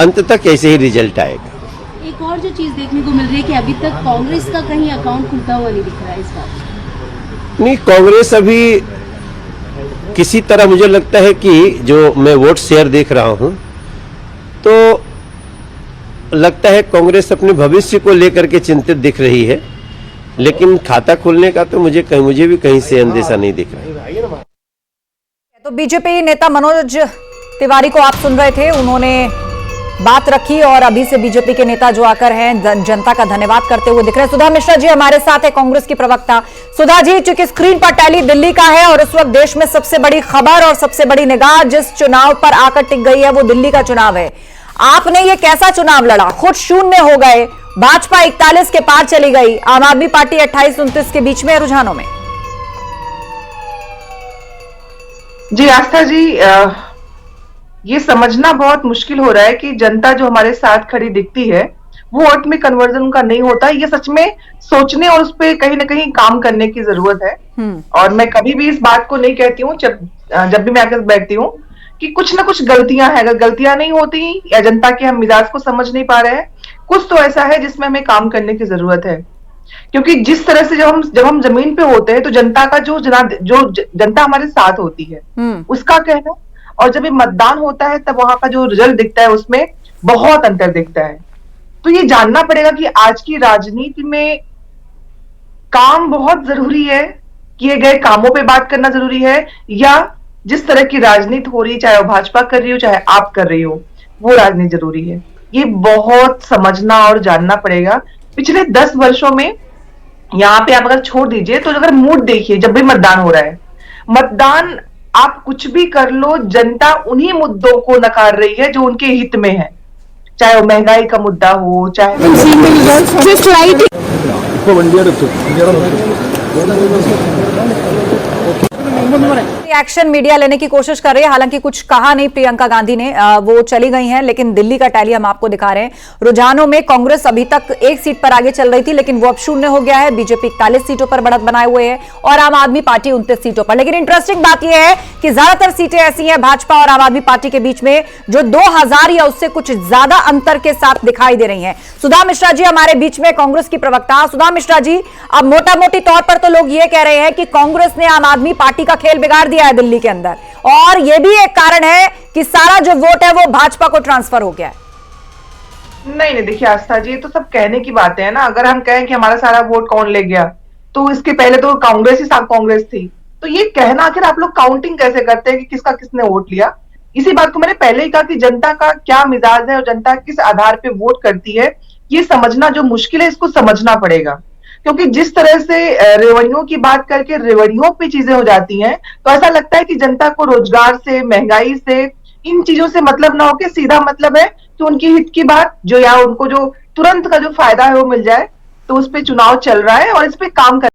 अंत तक ऐसे ही रिजल्ट आएगा। एक और जो चीज देखने को मिल रही है कि अभी तक कांग्रेस का कहीं अकाउंट खुलता हुआ नहीं दिख रहा है इस बार। नहीं, कांग्रेस अभी किसी तरह मुझे लगता है कि जो मैं वोट शेयर देख रहा हूं तो लगता है कांग्रेस अपने भविष्य को लेकर के चिंतित दिख रही है, लेकिन खाता खोलने का तो मुझे भी कहीं से अंदेशा नहीं दिख रहा है। तो बीजेपी नेता मनोज तिवारी को आप सुन रहे थे, उन्होंने बात रखी और अभी से बीजेपी के नेता जो आकर हैं जनता का धन्यवाद करते हुए दिख रहे हैं। सुधा मिश्रा जी हमारे साथ है, कांग्रेस की प्रवक्ता। सुधा जी, चूंकि स्क्रीन पर टैली दिल्ली का है और उस वक्त देश में सबसे बड़ी खबर और सबसे बड़ी निगाह जिस चुनाव पर आकर टिक गई है वो दिल्ली का चुनाव है। आपने ये कैसा चुनाव लड़ा? खुद शून्य हो गए, भाजपा 41 के पार चली गई, आम आदमी पार्टी 28-29 के बीच में रुझानों में। जी आस्था जी, ये समझना बहुत मुश्किल हो रहा है कि जनता जो हमारे साथ खड़ी दिखती है वो वोट में कन्वर्जन उनका नहीं होता। ये सच में सोचने और उस पर कहीं ना कहीं काम करने की जरूरत है। और मैं कभी भी इस बात को नहीं कहती हूँ जब भी मैं आकर बैठती हूँ कि कुछ ना कुछ गलतियां हैं। अगर गलतियां नहीं होती या जनता के हम मिजाज को समझ नहीं पा रहे हैं, कुछ तो ऐसा है जिसमें हमें काम करने की जरूरत है। क्योंकि जिस तरह से जब हम जमीन पे होते हैं तो जनता का जो जनता हमारे साथ होती है उसका कहना, और जब ये मतदान होता है तब वहां का जो रिजल्ट दिखता है उसमें बहुत अंतर दिखता है। तो ये जानना पड़ेगा कि आज की राजनीति में काम बहुत जरूरी है, किए गए कामों पे बात करना जरूरी है, या जिस तरह की राजनीति हो रही है, चाहे वो भाजपा कर रही हो चाहे आप कर रही हो, वो राजनीति जरूरी है। ये बहुत समझना और जानना पड़ेगा। पिछले 10 वर्षों में यहाँ पे आप अगर छोड़ दीजिए तो अगर मूड देखिए, जब भी मतदान हो रहा है, मतदान आप कुछ भी कर लो, जनता उन्हीं मुद्दों को नकार रही है जो उनके हित में है, चाहे वो महंगाई का मुद्दा हो, चाहे एक्शन मीडिया लेने की कोशिश कर रही है। हालांकि कुछ कहा नहीं प्रियंका गांधी ने, वो चली गई हैं, लेकिन दिल्ली का टैली हम आपको दिखा रहे हैं। रुझानों में कांग्रेस अभी तक 1 सीट पर आगे चल रही थी, लेकिन वो अब शून्य हो गया है। बीजेपी 41 सीटों पर बढ़त बनाए हुए है और आम आदमी पार्टी 29 सीटों पर। लेकिन इंटरेस्टिंग बात यह है कि ज्यादातर सीटें ऐसी हैं भाजपा और आम आदमी पार्टी के बीच में जो 2000 या उससे कुछ ज्यादा अंतर के साथ दिखाई दे रही है। सुधा मिश्रा जी हमारे बीच में, कांग्रेस की प्रवक्ता। सुधा मिश्रा जी, अब मोटा मोटी तौर पर तो लोग ये कह रहे हैं कि कांग्रेस ने आम आदमी पार्टी का खेल बिगाड़ दिया है दिल्ली के अंदर, और यह भी एक कारण है कि सारा जो वोट है वो भाजपा को ट्रांसफर हो गया है। नहीं, देखिए आस्था जी, ये तो सब कहने की बातें हैं ना। अगर हम कहें कि हमारा सारा वोट कौन ले गया, तो इसके पहले तो कांग्रेस ही कांग्रेस थी। तो ये कहना, आखिर आप लोग काउंटिंग कैसे करते हैं कि किसका किसने वोट लिया? इसी बात को मैंने पहले ही कहा कि जनता का क्या मिजाज है और जनता किस आधार पे वोट करती है, ये समझना जो मुश्किल है, इसको समझना पड़ेगा। क्योंकि जिस तरह से रेवड़ियों की बात करके रेवड़ियों पे चीजें हो जाती हैं, तो ऐसा लगता है कि जनता को रोजगार से, महंगाई से, इन चीजों से मतलब ना हो के सीधा मतलब है कि उनकी हित की बात जो, या उनको जो तुरंत का जो फायदा है वो मिल जाए। तो उस पे चुनाव चल रहा है और इस पे काम कर